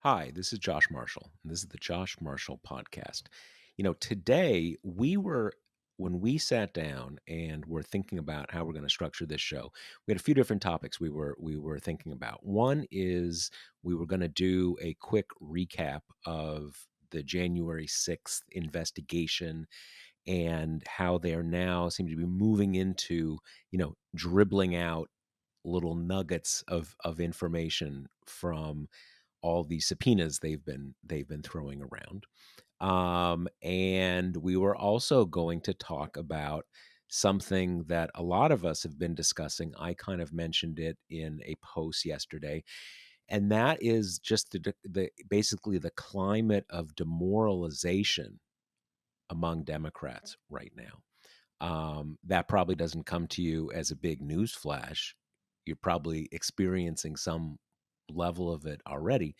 Hi, this is Josh Marshall, and this is the Josh Marshall Podcast. Today when we sat down and were thinking about how we're going to structure this show, we had a few different topics we were thinking about. One is we were going to do a quick recap of the January 6th investigation and how they are now seem to be moving into, dribbling out little nuggets of information from all these subpoenas they've been throwing around. And we were also going to talk about something that a lot of us have been discussing. I kind of mentioned it in a post yesterday, and that is just the basically the climate of demoralization among Democrats right now. That probably doesn't come to you as a big news flash. You're probably experiencing some level of it already.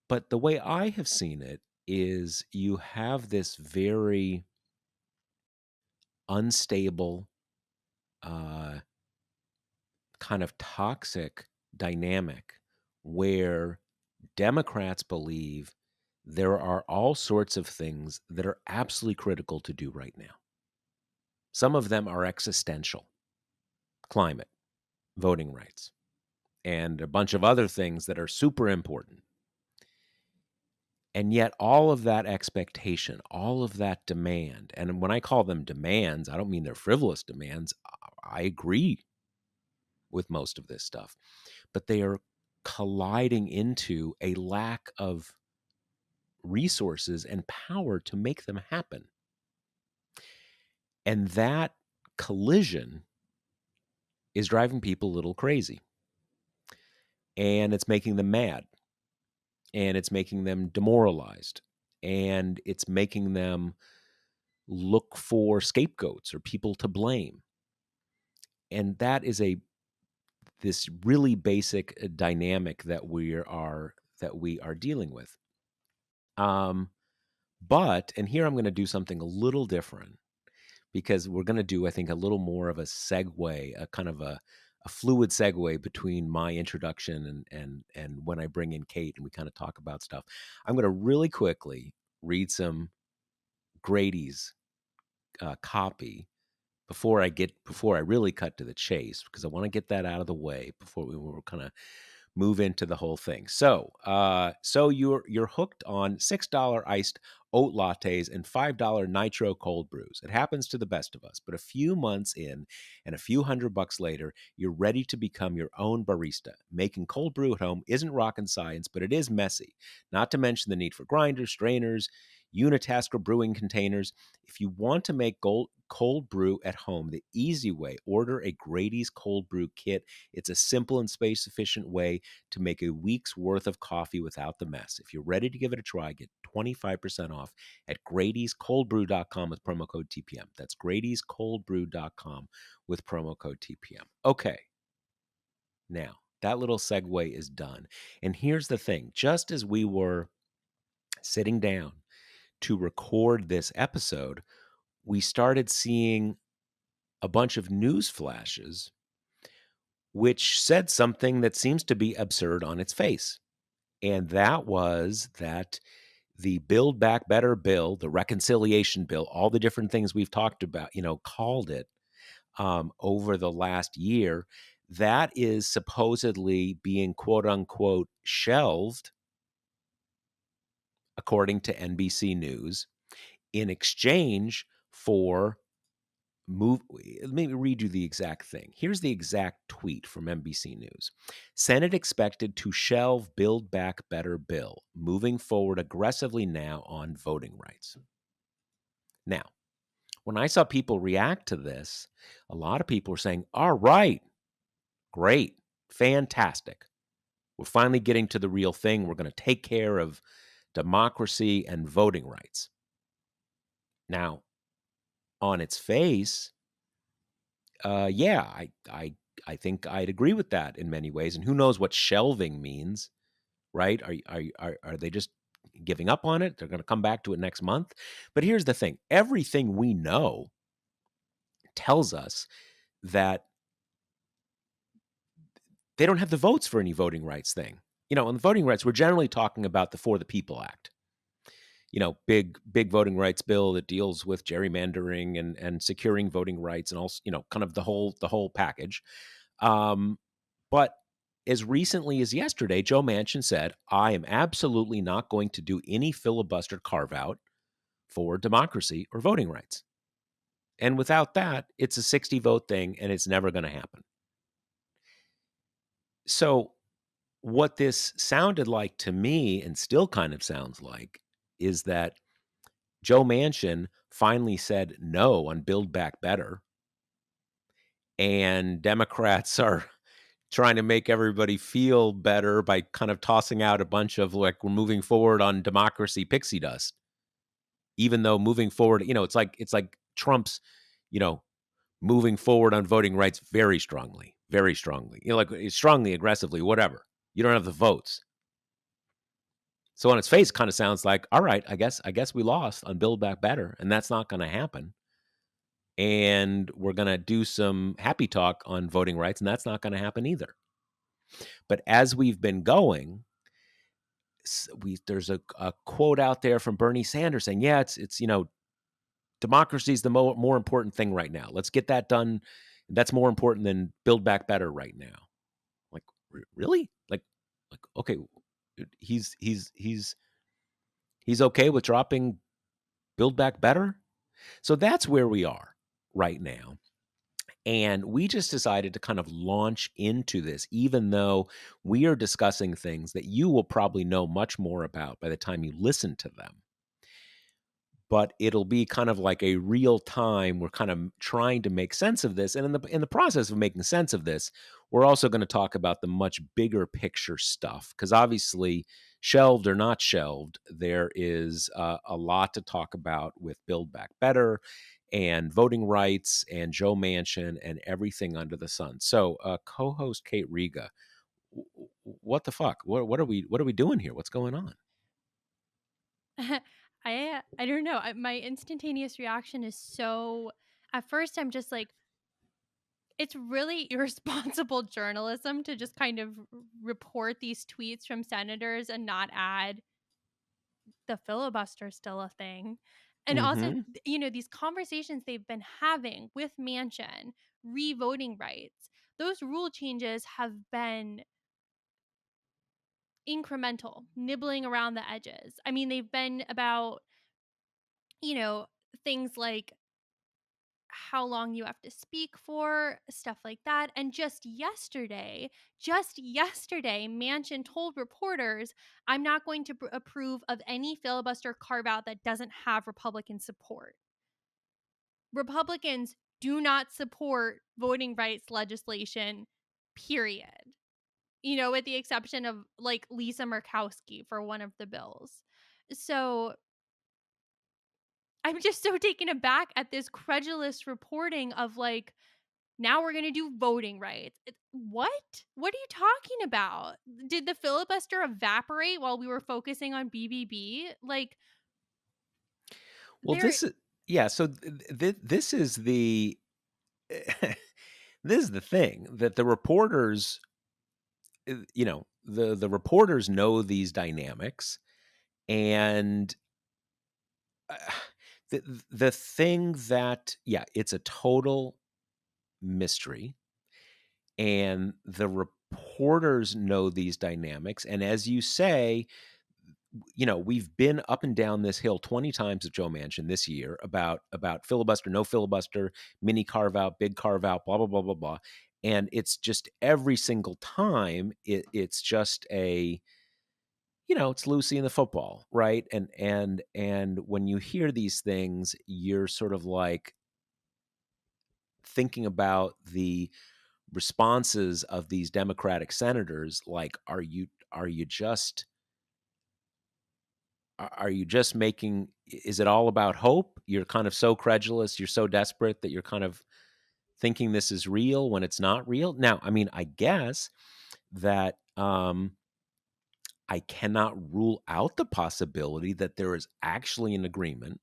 But the way I have seen it is you have this very unstable, uh, kind of toxic dynamic where Democrats believe there are all sorts of things that are absolutely critical to do right now. Some of them are existential: climate, voting rights, and a bunch of other things that are super important. And yet, all of that expectation, all of that demand, and when I call them demands, I don't mean they're frivolous demands. I agree with most of this stuff, but they are colliding into a lack of resources and power to make them happen. And that collision is driving people a little crazy. And it's making them mad. And it's making them demoralized. And it's making them look for scapegoats or people to blame. And that is this really basic dynamic that we are dealing with. Um, but and here I'm going to do something a little different because we're going to do, I think, a little more of a segue, a kind of a fluid segue between my introduction and when I bring in Kate and we kind of talk about stuff. I'm going to really quickly read some Grady's copy before I really cut to the chase, because I want to get that out of the way before we will kind of move into the whole thing. So you're hooked on $6 iced oat lattes and $5 nitro cold brews. It happens to the best of us, but a few months in and a few $100 later, you're ready to become your own barista. Making cold brew at home isn't rocket science, but it is messy. Not to mention the need for grinders, strainers, unitasker brewing containers. If you want to make cold brew at home the easy way, order a Grady's cold brew kit. It's a simple and space efficient way to make a week's worth of coffee without the mess. If you're ready to give it a try, get 25% off at Grady'sColdBrew.com with promo code TPM. That's Grady'sColdBrew.com with promo code TPM. Okay, now that little segue is done. And here's the thing: just as we were sitting down to record this episode, we started seeing a bunch of news flashes which said something that seems to be absurd on its face. And that was that the Build Back Better bill, the reconciliation bill, all the different things we've talked about, called it over the last year, that is supposedly being quote unquote shelved, according to NBC News, in exchange for let me read you the exact thing. Here's the exact tweet from NBC News. Senate expected to shelve Build Back Better bill, moving forward aggressively now on voting rights. Now, when I saw people react to this, a lot of people were saying, all right, great, fantastic. We're finally getting to the real thing. We're going to take care of democracy and voting rights. Now, on its face, yeah, I think I'd agree with that in many ways. And who knows what shelving means, right? Are they just giving up on it? They're going to come back to it next month. But here's the thing: everything we know tells us that they don't have the votes for any voting rights thing. In the voting rights, we're generally talking about the For the People Act. Big voting rights bill that deals with gerrymandering and securing voting rights, and also, kind of the whole package. But as recently as yesterday, Joe Manchin said, "I am absolutely not going to do any filibuster carve out for democracy or voting rights. And without that, it's a 60 vote thing and it's never going to happen." So, what this sounded like to me, and still kind of sounds like, is that Joe Manchin finally said no on Build Back Better, and Democrats are trying to make everybody feel better by kind of tossing out a bunch of, like, we're moving forward on democracy pixie dust, even though moving forward, it's like Trump's, you know, moving forward on voting rights very strongly, like strongly, aggressively, whatever. You don't have the votes. So on its face, kind of sounds like, all right, I guess we lost on Build Back Better, and that's not going to happen. And we're going to do some happy talk on voting rights, and that's not going to happen either. But as we've been going, there's a quote out there from Bernie Sanders saying, "Yeah, it's democracy is the more important thing right now. Let's get that done. That's more important than Build Back Better right now." Like, really? Like, okay, he's okay with dropping Build Back Better. So that's where we are right now. And we just decided to kind of launch into this, even though we are discussing things that you will probably know much more about by the time you listen to them. But it'll be kind of like a real time. We're kind of trying to make sense of this. And in the process of making sense of this, we're also going to talk about the much bigger picture stuff. Because obviously, shelved or not shelved, there is a lot to talk about with Build Back Better and voting rights and Joe Manchin and everything under the sun. So, co-host Kate Riga, what the fuck? What are we doing here? What's going on? I don't know. My instantaneous reaction is so. At first, I'm just like, it's really irresponsible journalism to just kind of report these tweets from senators and not add the filibuster still a thing. And also, Mm-hmm. these conversations they've been having with Manchin, re-voting rights, those rule changes have been incremental, nibbling around the edges. I mean, they've been about, you know, things like how long you have to speak for, stuff like that. And just yesterday, Manchin told reporters, "I'm not going to approve of any filibuster carve out that doesn't have Republican support." Republicans do not support voting rights legislation, period. With the exception of like Lisa Murkowski for one of the bills. So I'm just so taken aback at this credulous reporting of like, now we're going to do voting rights. What? What are you talking about? Did the filibuster evaporate while we were focusing on BBB? Like, Well, there. this is yeah. So this is the this is the thing that the reporters, the reporters know these dynamics, and uh, the thing that, yeah, it's a total mystery, and the reporters know these dynamics, and as you say, we've been up and down this hill 20 times with Joe Manchin this year about filibuster, no filibuster, mini carve out, big carve out, blah blah blah blah blah. And it's just every single time it's just it's Lucy in the football, right? And when you hear these things, you're sort of like thinking about the responses of these Democratic senators, like, are you just making, is it all about hope? You're kind of so credulous, you're so desperate that you're kind of thinking this is real when it's not real. Now, I mean, I guess that I cannot rule out the possibility that there is actually an agreement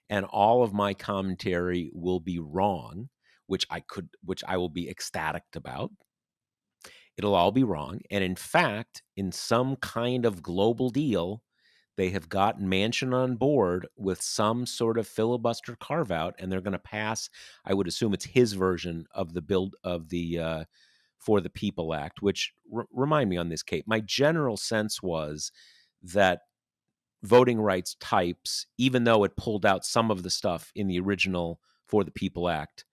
and all of my commentary will be wrong, which I will be ecstatic about. It'll all be wrong. And in fact, in some kind of global deal, they have gotten Manchin on board with some sort of filibuster carve out, and they're going to pass. I would assume it's his version of the build of the For the People Act. Which remind me on this, Kate. My general sense was that voting rights types, even though it pulled out some of the stuff in the original For the People Act,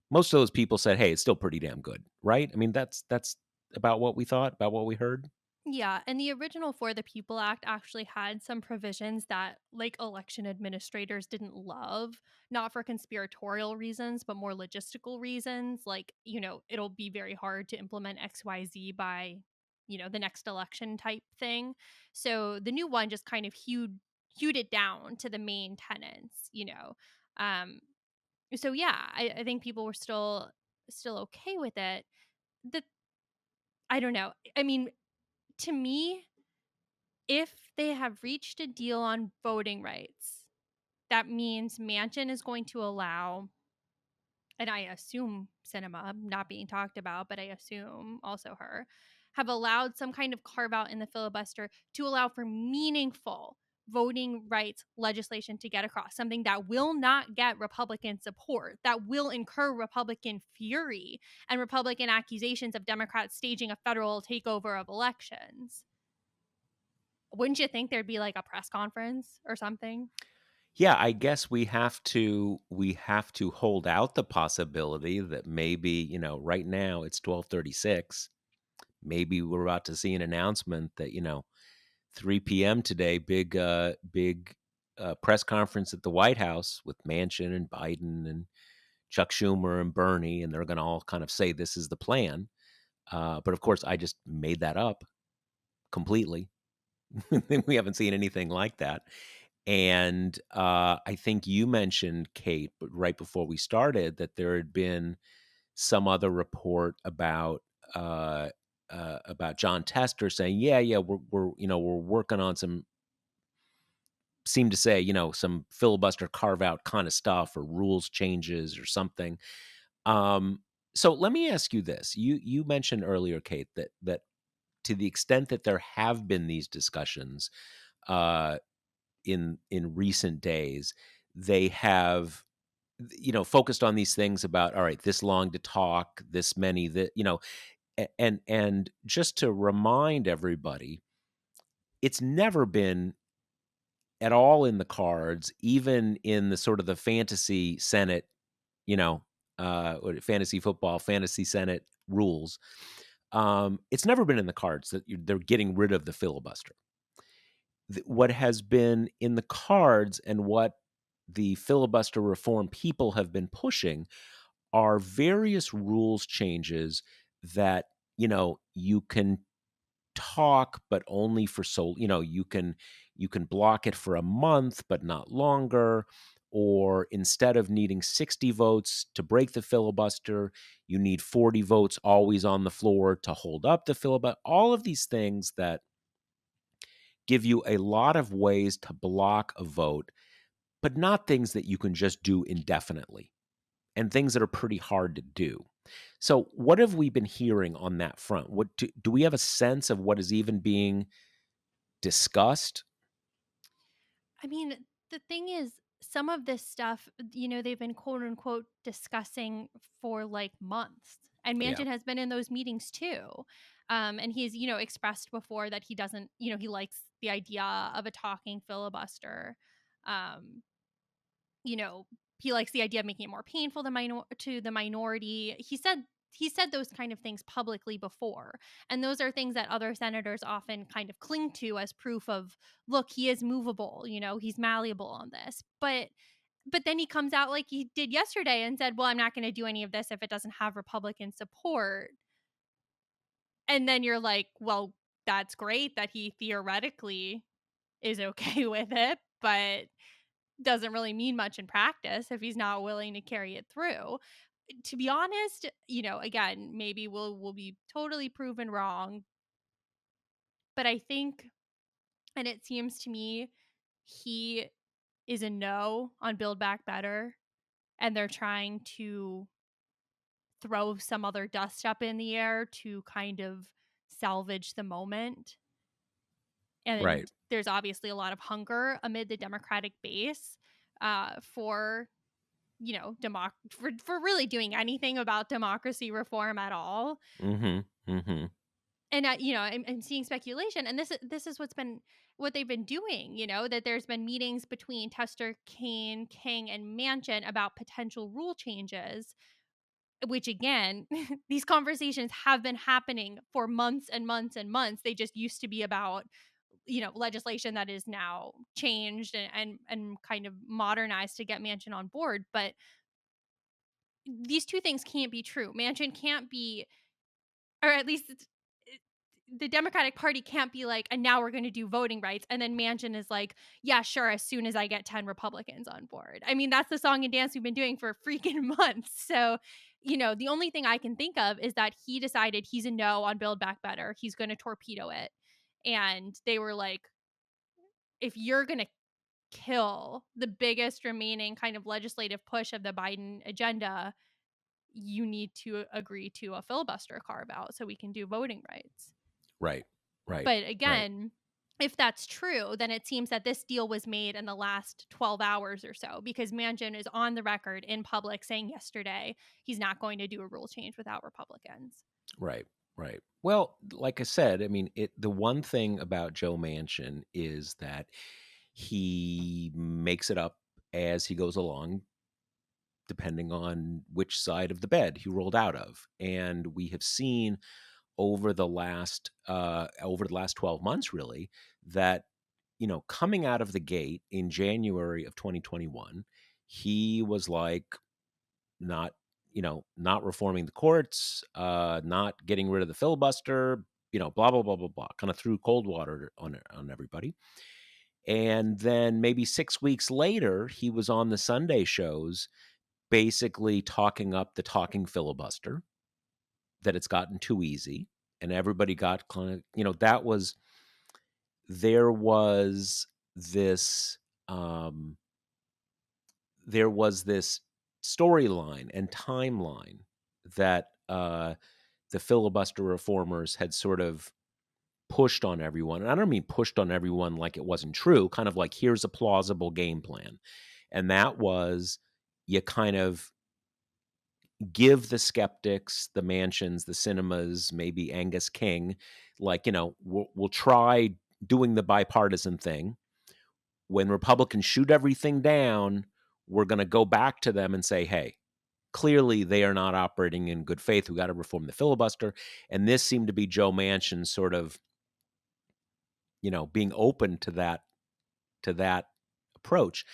most of those people said, "Hey, it's still pretty damn good," right? I mean, that's about what we thought, about what we heard. Yeah, and the original For the People Act actually had some provisions that like election administrators didn't love, not for conspiratorial reasons, but more logistical reasons. Like, it'll be very hard to implement XYZ by, the next election type thing. So the new one just kind of hewed it down to the main tenets. Um, so yeah, I think people were still okay with it. The I don't know. I mean, to me, if they have reached a deal on voting rights, that means Manchin is going to allow, and I assume Cinema, not being talked about, but I assume also her, have allowed some kind of carve out in the filibuster to allow for meaningful voting rights legislation to get across, something that will not get Republican support, that will incur Republican fury and Republican accusations of Democrats staging a federal takeover of elections. Wouldn't you think there'd be like a press conference or something? Yeah, I guess we have to hold out the possibility that maybe, right now it's 12:36. Maybe we're about to see an announcement that, 3 p.m. today, big press conference at the White House with Manchin and Biden and Chuck Schumer and Bernie, and they're going to all kind of say this is the plan. But of course, I just made that up completely. We haven't seen anything like that. And I think you mentioned, Kate, but right before we started, that there had been some other report uh, about John Tester saying, "Yeah, we're working on some." Seem to say, some filibuster carve out kind of stuff or rules changes or something. Um, so let me ask you this: you mentioned earlier, Kate, that to the extent that there have been these discussions uh, in recent days, they have focused on these things about, all right, this long to talk, this many, that and just to remind everybody, it's never been at all in the cards, even in the sort of the fantasy Senate, fantasy football, fantasy Senate rules. It's never been in the cards that they're getting rid of the filibuster. What has been in the cards and what the filibuster reform people have been pushing are various rules changes that you can talk, but only for you can block it for a month but not longer, or instead of needing 60 votes to break the filibuster, you need 40 votes always on the floor to hold up the filibuster. All of these things that give you a lot of ways to block a vote, but not things that you can just do indefinitely, and things that are pretty hard to do. So, what have we been hearing on that front? What do we have a sense of what is even being discussed? I mean, the thing is, some of this stuff, they've been quote unquote discussing for like months. And Yeah. Manchin has been in those meetings too. And he's, expressed before that he doesn't, he likes the idea of a talking filibuster. Um, you know, he likes the idea of making it more painful to the minority. He said those kind of things publicly before. And those are things that other senators often kind of cling to as proof of, look, he is movable, he's malleable on this. But then he comes out like he did yesterday and said, "Well, I'm not going to do any of this if it doesn't have Republican support." And then you're like, "Well, that's great that he theoretically is okay with it, but doesn't really mean much in practice if he's not willing to carry it through." To be honest, again, maybe we'll be totally proven wrong, but I think, and it seems to me, he is a no on Build Back Better, and they're trying to throw some other dust up in the air to kind of salvage the moment. Right. And there's obviously a lot of hunger amid the Democratic base for for really doing anything about democracy reform at all. Mhm. Mhm. And I'm seeing speculation, and this is what they've been doing. That there's been meetings between Tester, Kane, King, and Manchin about potential rule changes. Which again, these conversations have been happening for months and months and months. They just used to be about legislation that is now changed and kind of modernized to get Manchin on board. But these two things can't be true. Manchin can't be, or at least the Democratic Party can't be like, and now we're going to do voting rights. And then Manchin is like, yeah, sure, as soon as I get 10 Republicans on board. I mean, that's the song and dance we've been doing for freaking months. So, the only thing I can think of is that he decided he's a no on Build Back Better. He's going to torpedo it. And they were like, if you're going to kill the biggest remaining kind of legislative push of the Biden agenda, you need to agree to a filibuster carve out so we can do voting rights. Right. Right. But Right. again, if that's true, then it seems that this deal was made in the last 12 hours or so, because Manchin is on the record in public saying yesterday he's not going to do a rule change without Republicans. Right. Right. Well, like I said, I mean, the one thing about Joe Manchin is that he makes it up as he goes along, depending on which side of the bed he rolled out of. And we have seen over the last 12 months really, that coming out of the gate in January of 2021, he was like, not not reforming the courts, not getting rid of the filibuster, blah blah blah blah blah, kind of threw cold water on everybody. And then maybe 6 weeks later, he was on the Sunday shows basically talking up the talking filibuster, that it's gotten too easy, and everybody got kind of, that was there was this um there was this storyline and timeline that the filibuster reformers had sort of pushed on everyone. And I don't mean pushed on everyone like it wasn't true, kind of like, here's a plausible game plan. And that was, you kind of give the skeptics, the Manchins, the Cinemas, maybe Angus King, like, we'll try doing the bipartisan thing. When Republicans shoot everything down, we're going to go back to them and say, hey, clearly they are not operating in good faith. We got to reform the filibuster. And this seemed to be Joe Manchin sort of, being open to that approach.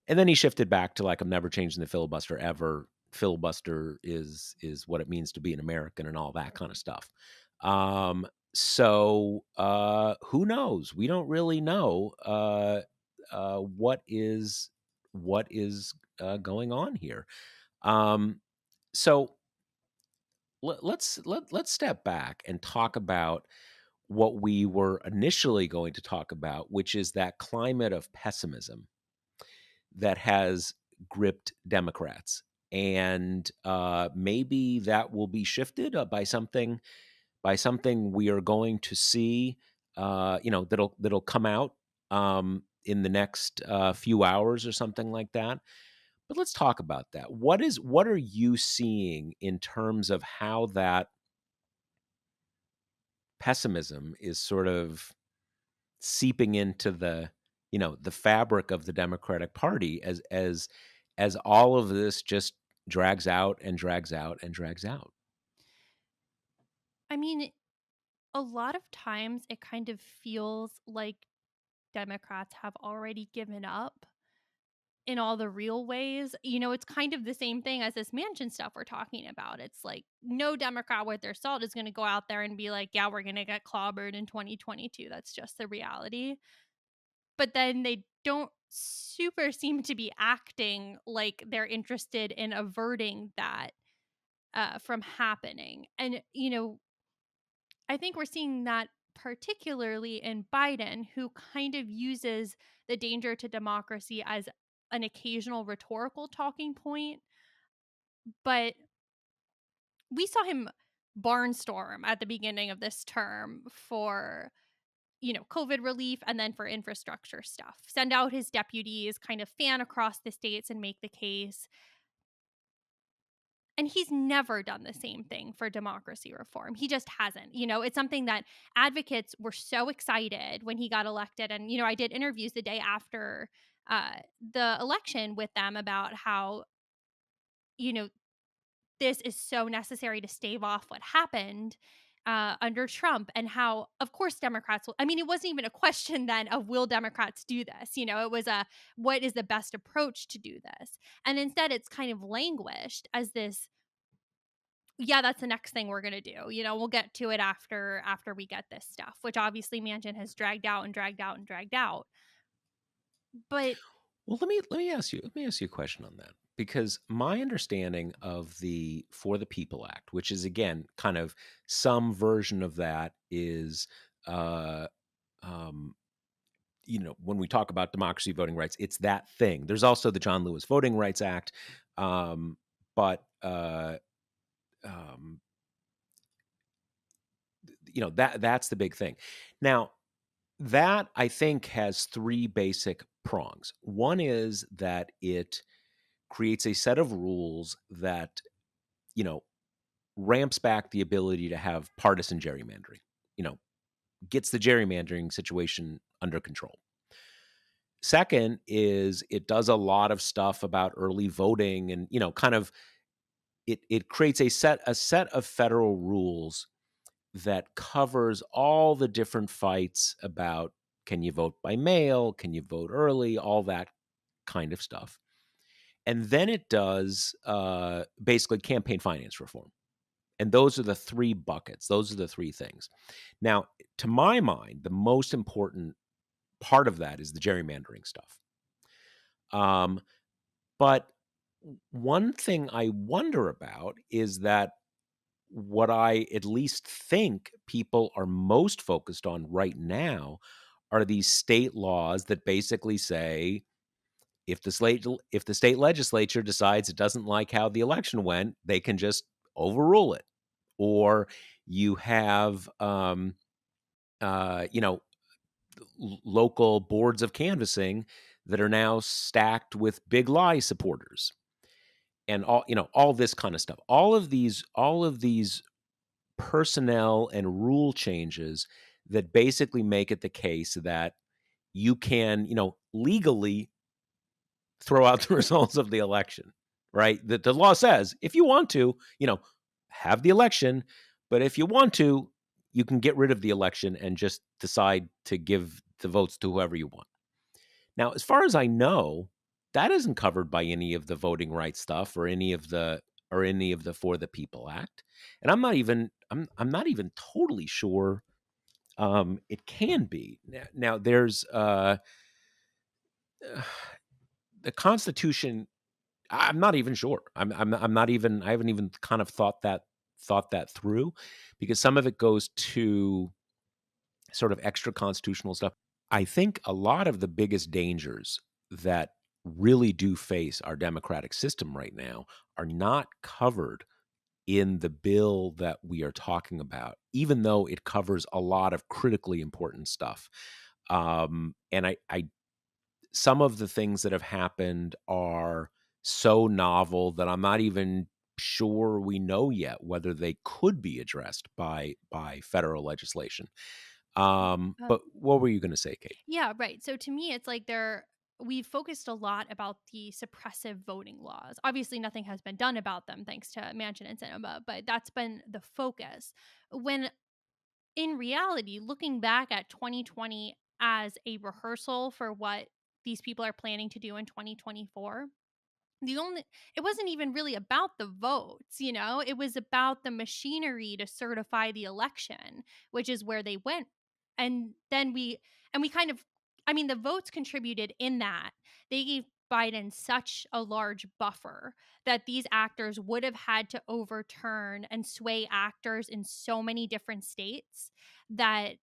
And then he shifted back to like, I'm never changing the filibuster ever. Filibuster is what it means to be an American and all that kind of stuff. Who knows? We don't really know what is going on here. Um, so let's step back and talk about what we were initially going to talk about, which is that climate of pessimism that has gripped Democrats. And maybe that will be shifted by something we are going to see, that'll come out in the next few hours or something like that. But let's talk about that. What are you seeing in terms of how that pessimism is sort of seeping into the fabric of the Democratic Party, as all of this just drags out and drags out and drags out? I mean, a lot of times it kind of feels like Democrats have already given up in all the real ways. It's kind of the same thing as this Manchin stuff we're talking about. It's like no Democrat worth their salt is going to go out there and be like, yeah, we're going to get clobbered in 2022. That's just the reality. But then they don't super seem to be acting like they're interested in averting that from happening. And, I think we're seeing that particularly in Biden, who kind of uses the danger to democracy as an occasional rhetorical talking point. But we saw him barnstorm at the beginning of this term for, COVID relief and then for infrastructure stuff. Send out his deputies, kind of fan across the states and make the case. And he's never done the same thing for democracy reform. He just hasn't. It's something that advocates were so excited when he got elected. And, I did interviews the day after the election with them about how, you know, this is so necessary to stave off what happened under Trump, and how, of course, Democrats will. I mean, it wasn't even a question then of will Democrats do this? It was a what is the best approach to do this? And instead, it's kind of languished as this. Yeah, that's the next thing we're gonna do. We'll get to it after we get this stuff, which obviously Manchin has dragged out and dragged out and dragged out. But Well, let me ask you a question on that, because my understanding of the For the People Act, which is again kind of some version of that, is uh, um, when we talk about democracy, voting rights, it's that thing. There's also the John Lewis Voting Rights Act, but um, that's the big thing. Now, that I think has three basic prongs. One is that it creates a set of rules that, you know, ramps back the ability to have partisan gerrymandering, you know, gets the gerrymandering situation under control. Second is it does a lot of stuff about early voting, and, kind of it creates a set of federal rules that covers all the different fights about, can you vote by mail, can you vote early, all that kind of stuff. And then it does basically campaign finance reform. And those are the three buckets. Those are the three things. Now, to my mind, the most important part of that is the gerrymandering stuff. Um, but one thing I wonder about is that what I at least think people are most focused on right now are these state laws that basically say, if the state legislature decides it doesn't like how the election went, they can just overrule it. Or you have you know local boards of canvassing that are now stacked with big lie supporters, and all this kind of stuff. All of these personnel and rule changes that basically make it the case that you can, legally throw out the results of the election, right? That the law says if you want to, have the election, but if you want to, you can get rid of the election and just decide to give the votes to whoever you want. Now, as far as I know, that isn't covered by any of the voting rights stuff or any of the For the People Act. And I'm not even totally sure it can be. Now there's the Constitution. I'm not even sure. I'm not even. I haven't even kind of thought that through, because some of it goes to sort of extra constitutional stuff. I think a lot of the biggest dangers that really do face our democratic system right now are not covered in the bill that we are talking about, even though it covers a lot of critically important stuff. And I some of the things that have happened are so novel that I'm not even sure we know yet whether they could be addressed by federal legislation. uh, But what were you going to say, Kate? yeah, right. So to me, it's like we've focused a lot about the suppressive voting laws. Obviously, nothing has been done about them thanks to Manchin and Sinema, but that's been the focus. When in reality, looking back at 2020 as a rehearsal for what these people are planning to do in 2024, the only it wasn't even really about the votes. It was about the machinery to certify the election, which is where they went. And then we kind of, I mean, the votes contributed in that. They gave Biden such a large buffer that these actors would have had to overturn and sway actors in so many different states that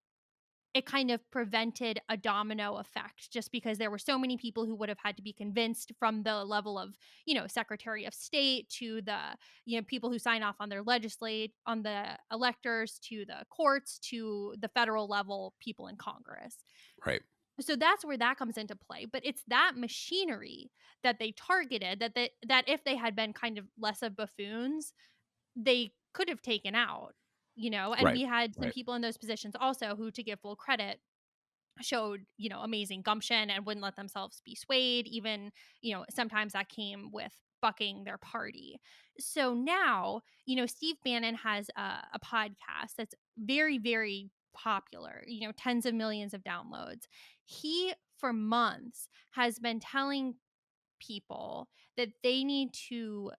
it kind of prevented a domino effect just because there were so many people who would have had to be convinced from the level of, Secretary of State to the, people who sign off on their legislate on the electors to the courts to the federal level people in Congress. Right. So that's where that comes into play, but it's that machinery that they targeted that if they had been kind of less of buffoons, they could have taken out, and Right. we had some Right. people in those positions also who, to give full credit, showed, amazing gumption and wouldn't let themselves be swayed. Even, sometimes that came with bucking their party. So now, Steve Bannon has a podcast that's very, very popular, tens of millions of downloads. He, for months, has been telling people that they need to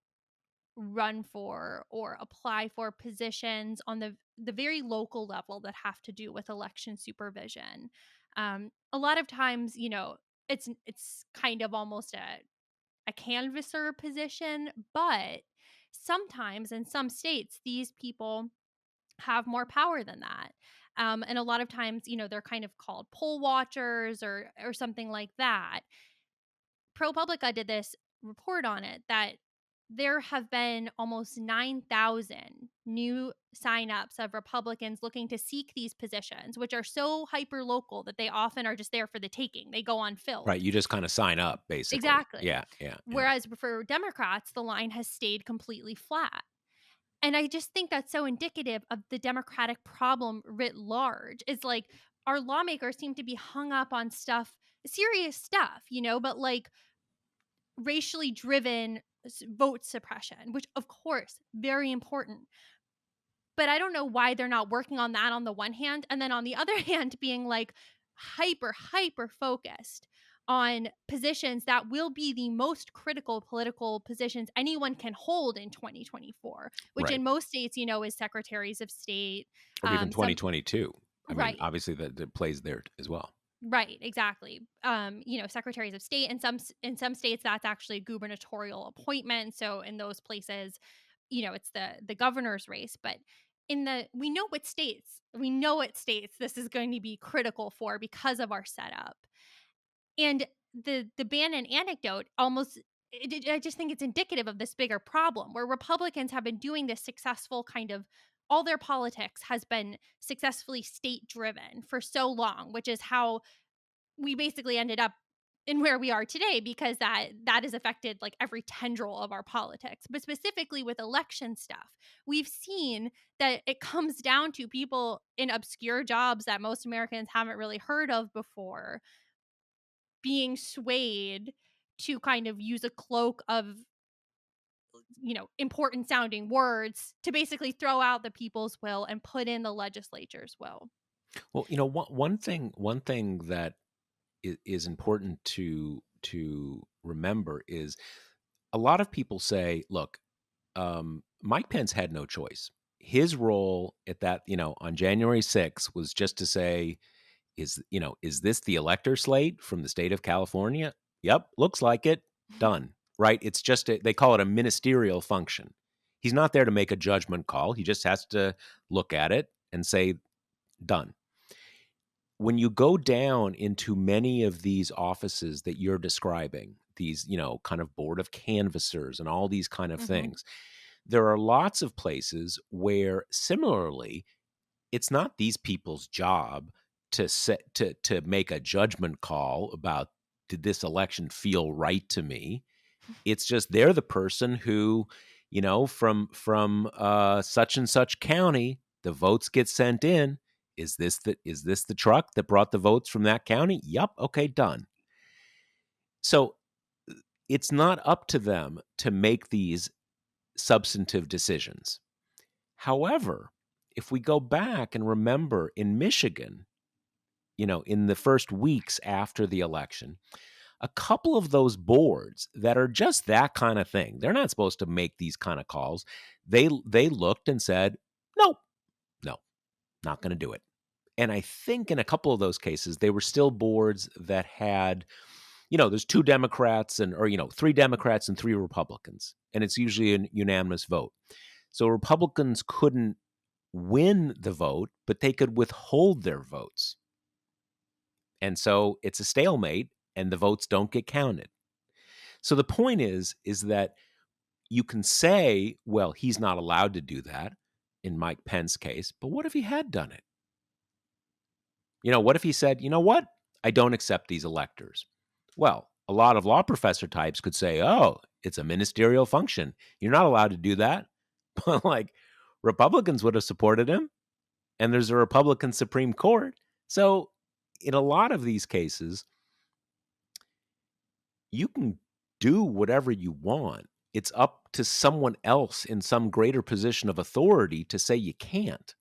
run for or apply for positions on the very local level that have to do with election supervision. A lot of times, it's kind of almost a canvasser position, but sometimes in some states, these people have more power than that. And a lot of times, they're kind of called poll watchers or something like that. ProPublica did this report on it that there have been almost 9,000 new signups of Republicans looking to seek these positions, which are so hyper local that they often are just there for the taking. They go Right. unfilled. You just kind of sign up, basically. Exactly. Yeah. Yeah. Yeah. Whereas for Democrats, the line has stayed completely flat. And I just think that's so indicative of the Democratic problem writ large. It's like our lawmakers seem to be hung up on stuff, serious stuff, but like racially driven vote suppression, which of course, very important. But I don't know why they're not working on that on the one hand. And then on the other hand, being like hyper focused on positions that will be the most critical political positions anyone can hold in 2024, which Right. in most states, is secretaries of state. Or even Some 2022. I mean, Right. obviously that plays there as well. Right, exactly. Secretaries of state in some states that's actually a gubernatorial appointment. So in those places, it's the governor's race. But we know what states this is going to be critical for because of our setup. And the Bannon anecdote I just think it's indicative of this bigger problem where Republicans have been doing this successful kind of all their politics has been successfully state driven for so long, which is how we basically ended up in where we are today because that has affected like every tendril of our politics. But specifically with election stuff, we've seen that it comes down to people in obscure jobs that most Americans haven't really heard of before being swayed to kind of use a cloak of important sounding words to basically throw out the people's will and put in the legislature's will. Well, one thing that is important to remember is a lot of people say, look, Mike Pence had no choice. His role at that, on January 6th was just to say, is this the elector slate from the state of California? Yep, looks like it. Done. Right? It's just they call it a ministerial function. He's not there to make a judgment call. He just has to look at it and say, done. When you go down into many of these offices that you're describing, these, kind of board of canvassers and all these kind of Mhm. things, there are lots of places where similarly, it's not these people's job to make a judgment call about did this election feel right to me. It's just they're the person who, from such and such county, the votes get sent in. Is this the truck that brought the votes from that county? Yup. Okay, done. So it's not up to them to make these substantive decisions. However, if we go back and remember in Michigan, in the first weeks after the election, a couple of those boards that are just that kind of thing, they're not supposed to make these kind of calls. They looked and said, nope, no, not going to do it. And I think in a couple of those cases, they were still boards that had, there's two Democrats or three Democrats and three Republicans, and it's usually a unanimous vote. So Republicans couldn't win the vote, but they could withhold their votes. And so it's a stalemate and the votes don't get counted. So the point is that you can say, well, he's not allowed to do that in Mike Pence's case, but what if he had done it? What if he said, "You know what? I don't accept these electors." Well, a lot of law professor types could say, "Oh, it's a ministerial function. You're not allowed to do that." But like Republicans would have supported him, and there's a Republican Supreme Court. So, in a lot of these cases, you can do whatever you want. It's up to someone else in some greater position of authority to say you can't.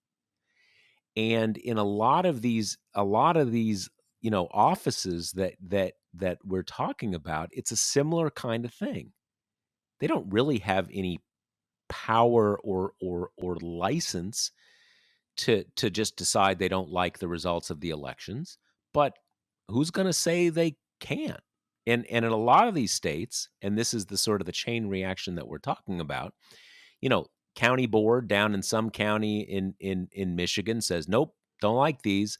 And in a lot of these offices that we're talking about, it's a similar kind of thing. They don't really have any power or license to just decide they don't like the results of the elections, but who's going to say they can't? And in a lot of these states, and this is the sort of the chain reaction that we're talking about, you know, county board down in some county in Michigan says, "Nope, don't like these."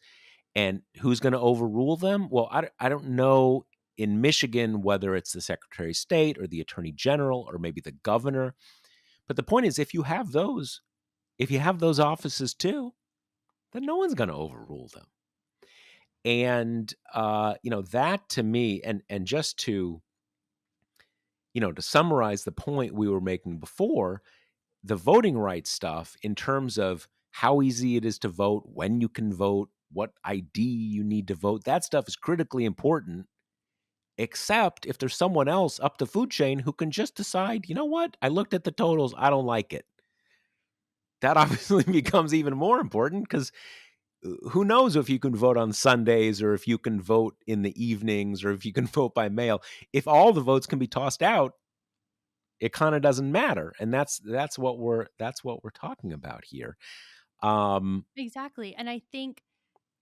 And who's going to overrule them? Well, I don't know in Michigan whether it's the Secretary of State or the Attorney General or maybe the governor. But the point is, if you have those offices too, then no one's going to overrule them. And that to me, and just to summarize the point we were making before, the voting rights stuff in terms of how easy it is to vote, when you can vote, what ID you need to vote, that stuff is critically important, except if there's someone else up the food chain who can just decide, you know what, I looked at the totals, I don't like it. That obviously becomes even more important because who knows if you can vote on Sundays or if you can vote in the evenings or if you can vote by mail. If all the votes can be tossed out, it kind of doesn't matter. And that's what we're talking about here. Um, Exactly. And I think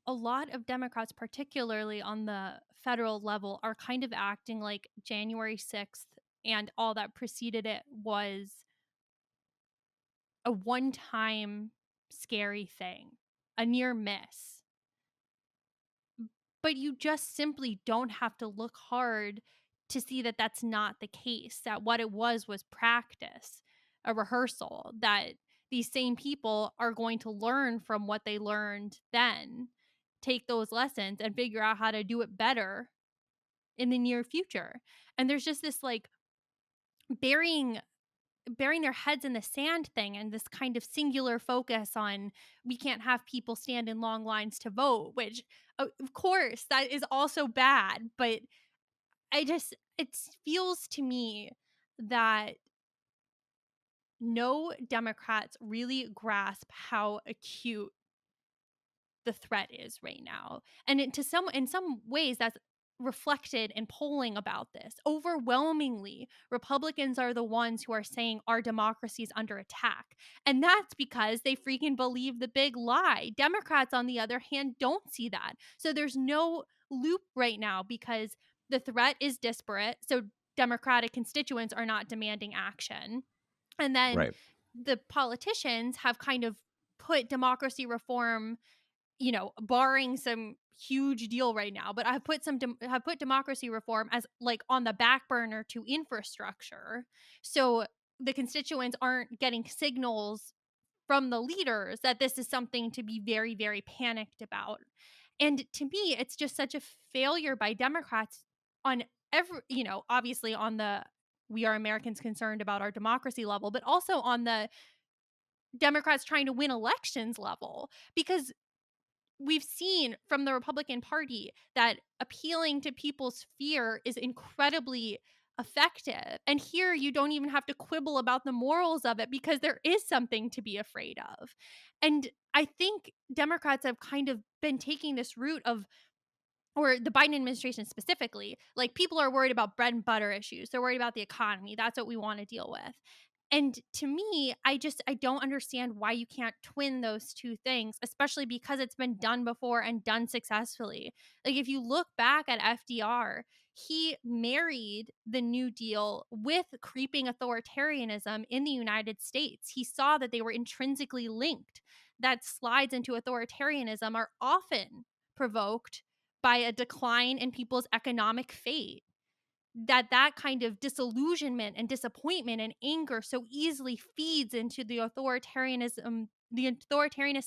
a lot of Democrats, particularly on the federal level, are kind of acting like January 6th and all that preceded it was a one time scary thing, a near miss. But you just simply don't have to look hard to see that that's not the case, that what it was practice, a rehearsal, that these same people are going to learn from what they learned then, take those lessons and figure out how to do it better in the near future. And there's just this like burying burying their heads in the sand thing and this kind of singular focus on we can't have people stand in long lines to vote, which of course that is also bad, but it feels to me that no Democrats really grasp how acute the threat is right now. And in some ways that's reflected in polling about this. Overwhelmingly, Republicans are the ones who are saying our democracy is under attack. And that's because they freaking believe the big lie. Democrats, on the other hand, don't see that. So there's no loop right now because the threat is disparate. So Democratic constituents are not demanding action. And then right. the politicians have kind of put democracy reform, barring some huge deal right now, but have put democracy reform as like on the back burner to infrastructure. So the constituents aren't getting signals from the leaders that this is something to be very, very panicked about. And to me, it's just such a failure by Democrats on obviously on the we are Americans concerned about our democracy level, but also on the Democrats trying to win elections level, because we've seen from the Republican Party that appealing to people's fear is incredibly effective. And here you don't even have to quibble about the morals of it because there is something to be afraid of. And I think Democrats have kind of been taking this route of, or the Biden administration specifically, like people are worried about bread and butter issues. They're worried about the economy. That's what we want to deal with. And to me, I don't understand why you can't twin those two things, especially because it's been done before and done successfully. Like if you look back at FDR, he married the New Deal with creeping authoritarianism in the United States. He saw that they were intrinsically linked, that slides into authoritarianism are often provoked by a decline in people's economic fate, that kind of disillusionment and disappointment and anger so easily feeds into the authoritarianist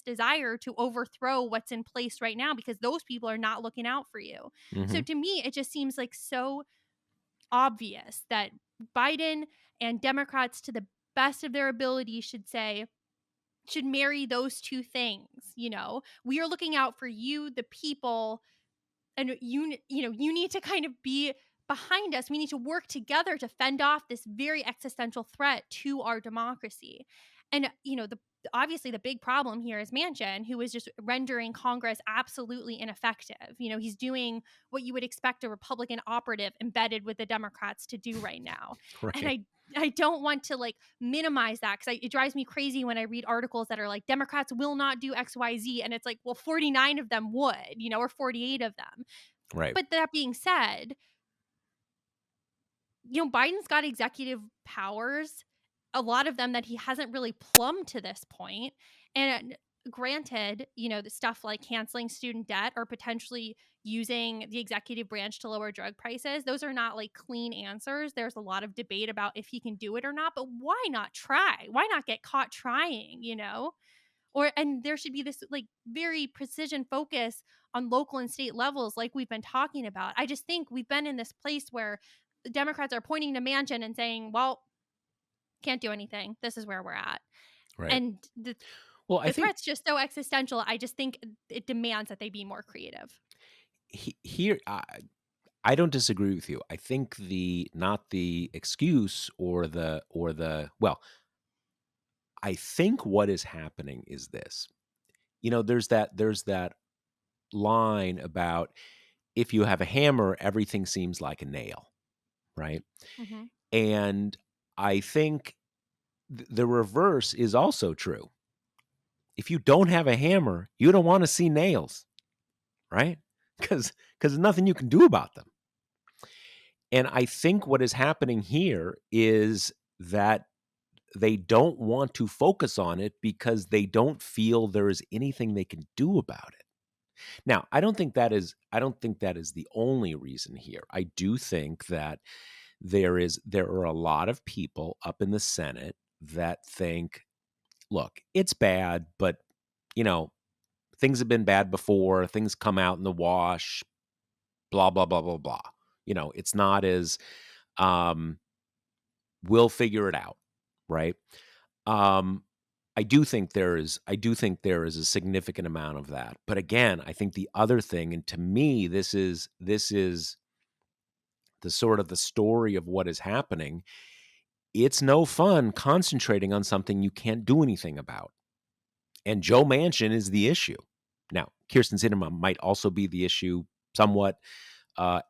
desire to overthrow what's in place right now because those people are not looking out for you. So Mhm. to me, it just seems like so obvious that Biden and Democrats, to the best of their ability, should marry those two things. We are looking out for you, the people, and you need to kind of be behind us. We need to work together to fend off this very existential threat to our democracy. And obviously the big problem here is Manchin, who is just rendering Congress absolutely ineffective. He's doing what you would expect a Republican operative embedded with the Democrats to do right now. And Right. I don't want to minimize that because it drives me crazy when I read articles that are like Democrats will not do XYZ, and it's like, well, 49 of them would, or 48 of them. Right. But that being said, Biden's got executive powers, a lot of them that he hasn't really plumbed to this point. And granted, the stuff like canceling student debt or potentially using the executive branch to lower drug prices, those are not clean answers. There's a lot of debate about if he can do it or not, but why not try? Why not get caught trying? And there should be this very precision focus on local and state levels like we've been talking about. I just think we've been in this place where the Democrats are pointing to Manchin and saying, well, can't do anything, this is where we're at. Right. And the Well, I the think threat's just so existential. I just think it demands that they be more creative. here I don't disagree with you. I think the not the excuse or the well, I think what is happening is this. There's that line about if you have a hammer, everything seems like a nail, right? Mhm. And I think the reverse is also true. If you don't have a hammer, you don't want to see nails, right? Because there's nothing you can do about them. And I think what is happening here is that they don't want to focus on it because they don't feel there is anything they can do about it. Now, I don't think that is the only reason here. I do think that there are a lot of people up in the Senate that think, look, it's bad, but you know, things have been bad before, things come out in the wash, blah blah blah blah blah. It's not as um we'll figure it out, right? Um, I do think there is a significant amount of that. But again, I think the other thing, and to me, this is the sort of the story of what is happening. It's no fun concentrating on something you can't do anything about. And Joe Manchin is the issue. Now, Kirsten Sinema might also be the issue somewhat.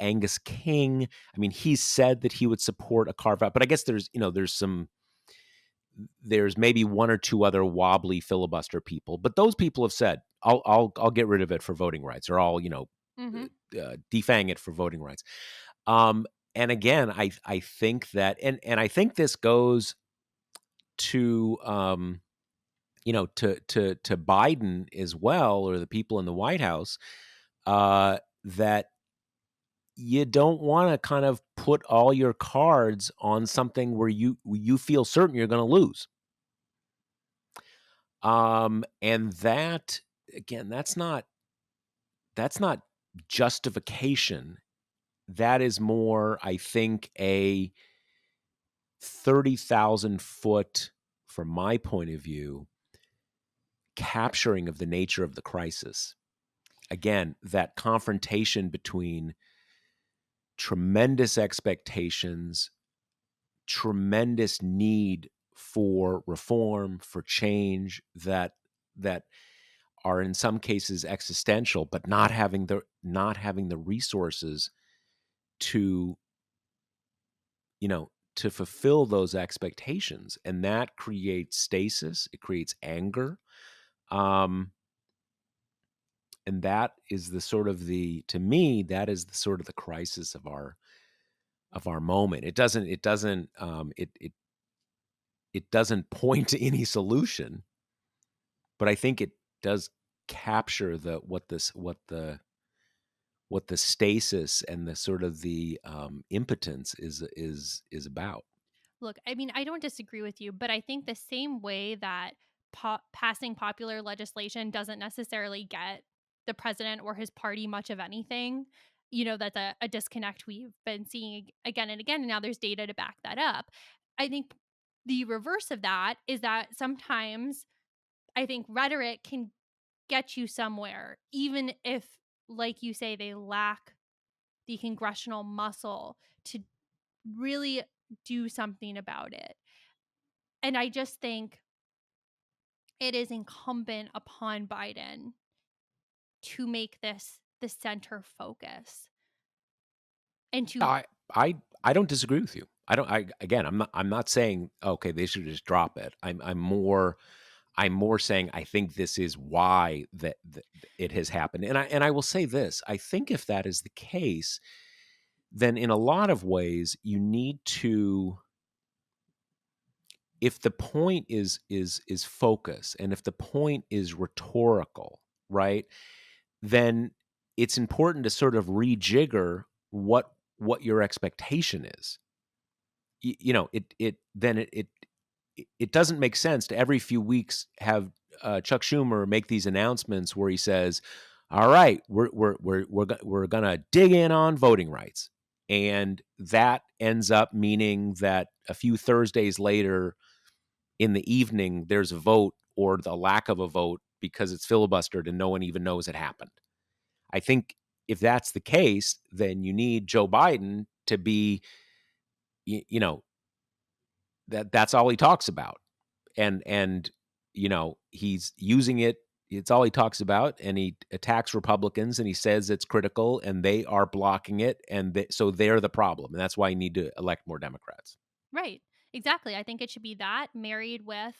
Angus King, I mean, he said that he would support a carve out, but I guess there's maybe one or two other wobbly filibuster people, but those people have said, I'll get rid of it for voting rights, or I'll Mhm. defang it for voting rights. Um, and again, I think that, and I think this goes to to Biden as well, or the people in the White House, that you don't want to kind of put all your cards on something where you feel certain you're going to lose. And that, again, that's not justification. That is more, I think, a 30,000 foot, from my point of view, capturing of the nature of the crisis. Again, that confrontation between tremendous expectations, tremendous need for reform, for change, that are in some cases existential, but not having the resources to to fulfill those expectations, and that creates stasis. It creates anger, um, and that is the sort of the to me that is the sort of the crisis of our moment. It doesn't point to any solution, but I think it does capture the what the stasis and the sort of the impotence is about. Look, I mean, I don't disagree with you, but I think the same way that passing popular legislation doesn't necessarily get the president or his party much of anything, that's a disconnect we've been seeing again and again. And now there's data to back that up. I think the reverse of that is that sometimes I think rhetoric can get you somewhere, even if, like you say, they lack the congressional muscle to really do something about it. And I just think it is incumbent upon Biden to make this the center focus and to I I I don't disagree with you. I don't. I again, I'm not saying okay they should just drop it. I'm more saying I think this is why that it has happened. And I will say this. I think if that is the case, then in a lot of ways you need to, if the point is focus, and if the point is rhetorical, right? Then it's important to sort of rejigger what your expectation is. It doesn't make sense to every few weeks have Chuck Schumer make these announcements where he says, "All right, we're gonna dig in on voting rights," and that ends up meaning that a few Thursdays later in the evening there's a vote or the lack of a vote because it's filibustered and no one even knows it happened. I think if that's the case, then you need Joe Biden to be, you know, that's all he talks about. And he's using it. It's all he talks about, and he attacks Republicans, and he says it's critical, and they are blocking it, and so they're the problem, and that's why you need to elect more Democrats. right. Exactly. I think it should be that married with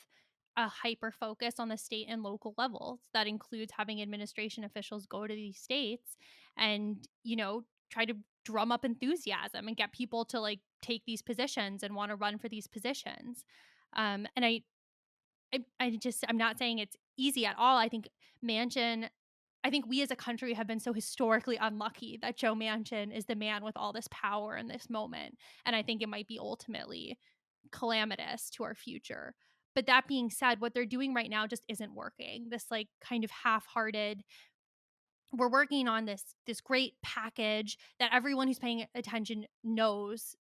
a hyper focus on the state and local levels. That includes having administration officials go to these states and, try to drum up enthusiasm and get people to like take these positions and want to run for these positions. And I'm not saying it's easy at all. I think we as a country have been so historically unlucky that Joe Manchin is the man with all this power in this moment. And I think it might be ultimately calamitous to our future. But that being said, what they're doing right now just isn't working. This like kind of half-hearted, we're working on this great package that everyone who's paying attention knows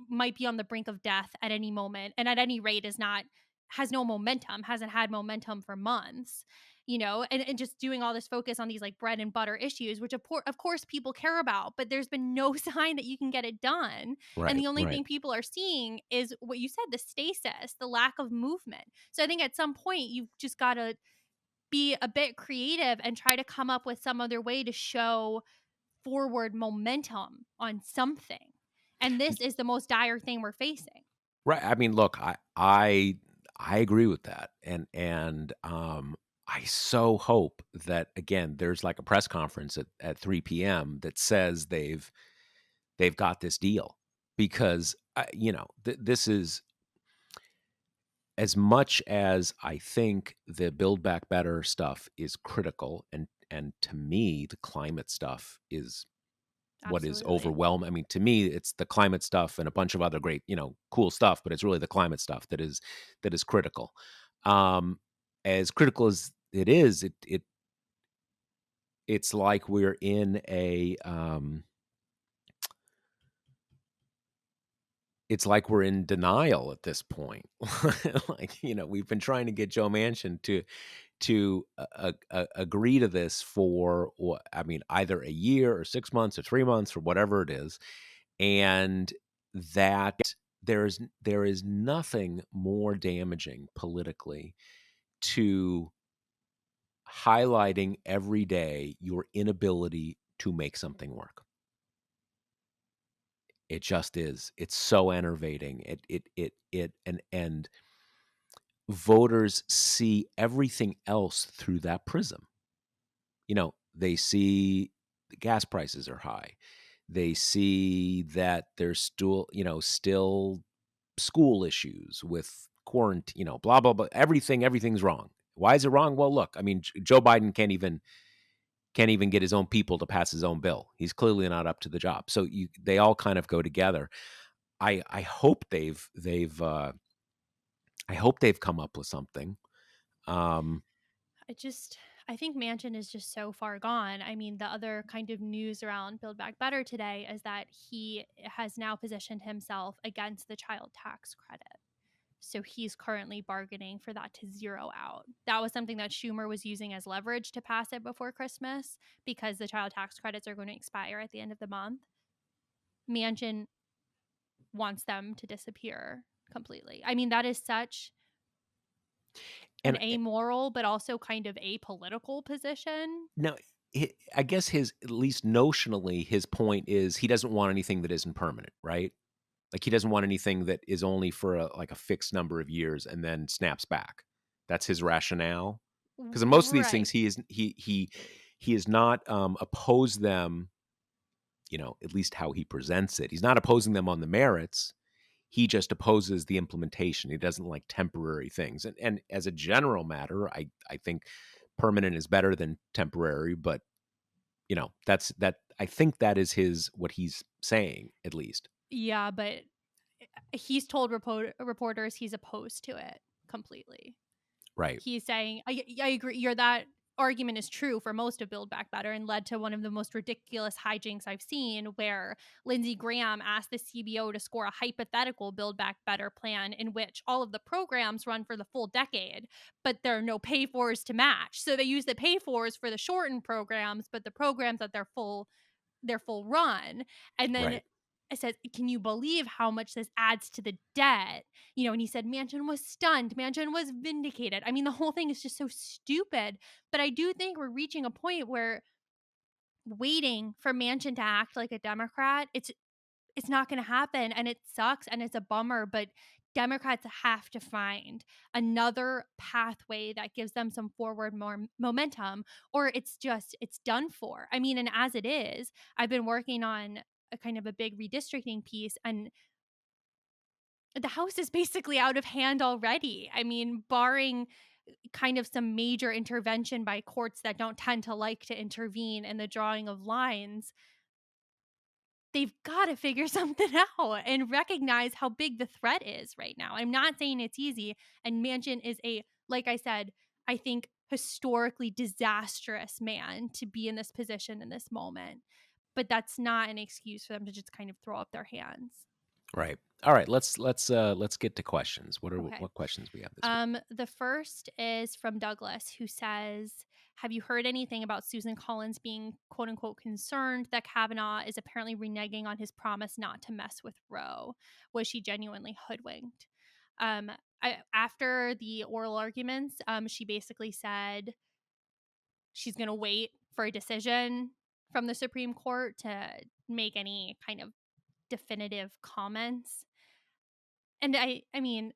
might be on the brink of death at any moment, and at any rate has no momentum, hasn't had momentum for months, and just doing all this focus on these like bread and butter issues, which of course people care about, but there's been no sign that you can get it done. And Right, the only right. thing people are seeing is what you said, the stasis, the lack of movement. So I think at some point you've just got to be a bit creative and try to come up with some other way to show forward momentum on something. And this is the most dire thing we're facing. Right. I mean, look, I agree with that, and I so hope that again there's like a press conference at 3 p.m. that says they've got this deal, because this is, as much as I think the Build Back Better stuff is critical, and to me the climate stuff is what is Absolutely. overwhelming. I mean, to me, it's the climate stuff and a bunch of other great, cool stuff, but it's really the climate stuff that is critical. Um, as critical as it is, it's like we're in a it's like we're in denial at this point. Like, we've been trying to get Joe Manchin to agree to this for what, I mean, either a year or 6 months or 3 months or whatever it is, and that there is nothing more damaging politically to highlighting every day your inability to make something work. It just is. It's so enervating. And voters see everything else through that prism. They see the gas prices are high. They see that there's still school issues with quarantine, blah blah blah. Everything's wrong. Why is it wrong? Well, look, I mean, Joe Biden can't even get his own people to pass his own bill. He's clearly not up to the job. So they all kind of go together. I hope I hope they've come up with something. Um, I just I think Manchin is just so far gone. I mean, the other kind of news around Build Back Better today is that he has now positioned himself against the child tax credit. So he's currently bargaining for that to zero out. That was something that Schumer was using as leverage to pass it before Christmas because the child tax credits are going to expire at the end of the month. Manchin wants them to disappear completely. I mean, that is such an and amoral but also kind of apolitical position. now, I guess his, at least notionally, his point is he doesn't want anything that isn't permanent, right? Like he doesn't want anything that is only for like a fixed number of years and then snaps back. That's his rationale. Because in most of these things, Right. he is not opposed them. At least how he presents it. He's not opposing them on the merits. He just opposes the implementation. He doesn't like temporary things. And as a general matter, I think permanent is better than temporary, but that's that I think that is his what he's saying, at least. Yeah, but he's told reporters he's opposed to it completely. Right. He's saying, I agree. That argument is true for most of Build Back Better and led to one of the most ridiculous hijinks I've seen, where Lindsey Graham asked the CBO to score a hypothetical Build Back Better plan in which all of the programs run for the full decade, but there are no pay fors to match. So they use the pay fors for the shortened programs, but the programs at their full run. And then Right. it says, can you believe how much this adds to the debt? And he said Manchin was stunned. Manchin was vindicated. I mean, the whole thing is just so stupid. But I do think we're reaching a point where waiting for Manchin to act like a Democrat, it's not going to happen, and it sucks and it's a bummer, but Democrats have to find another pathway that gives them some forward more momentum, or it's done for. I mean, and as it is, I've been working on a kind of a big redistricting piece, and the House is basically out of hand already. I mean, barring kind of some major intervention by courts that don't tend to like to intervene in the drawing of lines, they've got to figure something out and recognize how big the threat is right now. I'm not saying it's easy. And Manchin is like I said, I think historically disastrous man to be in this position in this moment. But that's not an excuse for them to just kind of throw up their hands. Right. All right. Let's get to questions. Okay. What questions we have this week? The first is from Douglas, who says, have you heard anything about Susan Collins being quote unquote concerned that Kavanaugh is apparently reneging on his promise not to mess with Roe? Was she genuinely hoodwinked? Um, After the oral arguments, she basically said she's going to wait for a decision from the Supreme Court to make any kind of definitive comments. And I mean,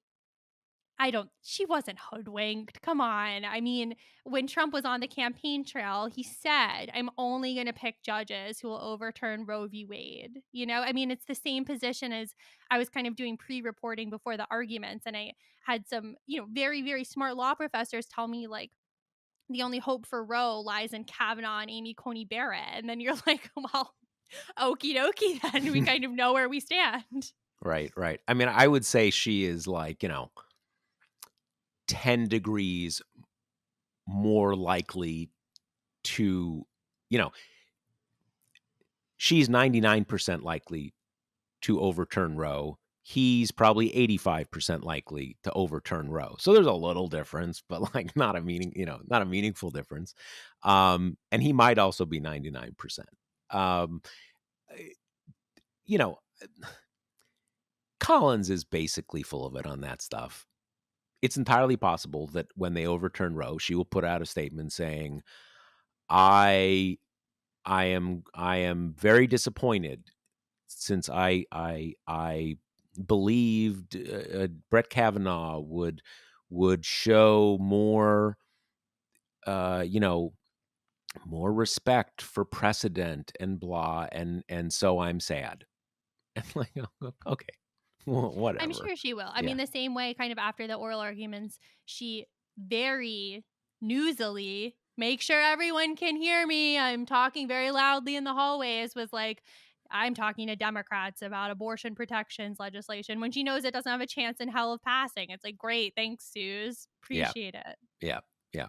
she wasn't hoodwinked. Come on. I mean, when Trump was on the campaign trail, he said, I'm only going to pick judges who will overturn Roe v. Wade. I mean, it's the same position as I was kind of doing pre reporting before the arguments. And I had some, very, very smart law professors tell me, like, the only hope for Roe lies in Kavanaugh and Amy Coney Barrett. And then you're like, well, okie dokie, then we kind of know where we stand. Right. Right. I mean, I would say she is like 10 degrees more likely to, you know, she's 99% likely to overturn Roe. He's probably 85% likely to overturn Roe. So there's a little difference, but like not a meaningful difference. And he might also be 99%. Um, you know, Collins is basically full of it on that stuff. It's entirely possible that when they overturn Roe, she will put out a statement saying, I I am very disappointed since I believed Brett Kavanaugh would show more you know more respect for precedent and blah, and so I'm sad. And like, okay, well, I'm whatever. sure she will. I Yeah. mean, the same way, kind of after the oral arguments, she very newsily make sure everyone can hear me. I'm talking very loudly in the hallways, was like, I'm talking to Democrats about abortion protections legislation when she knows it doesn't have a chance in hell of passing. It's like, great. Thanks, Suze. Yeah. Appreciate it. Yeah. Yeah.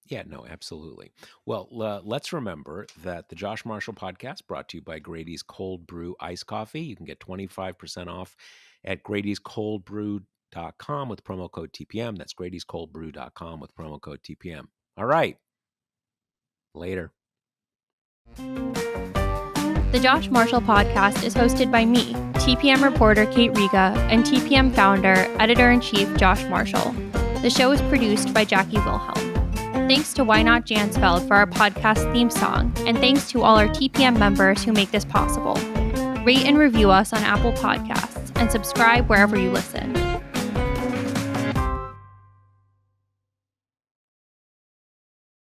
Yeah, no, absolutely. Well, let's remember that the Josh Marshall podcast brought to you by Grady's Cold Brew Iced Coffee. You can get 25% off at Grady'sColdBrew.com with promo code TPM. That's Grady'sColdBrew.com with promo code TPM. All right. Later. The Josh Marshall podcast is hosted by me, TPM reporter Kate Riga, and TPM founder, editor-in-chief Josh Marshall. The show is produced by Jackie Wilhelm. Thanks to Why Not Jansfeld for our podcast theme song, and thanks to all our TPM members who make this possible. Rate and review us on Apple Podcasts, and subscribe wherever you listen.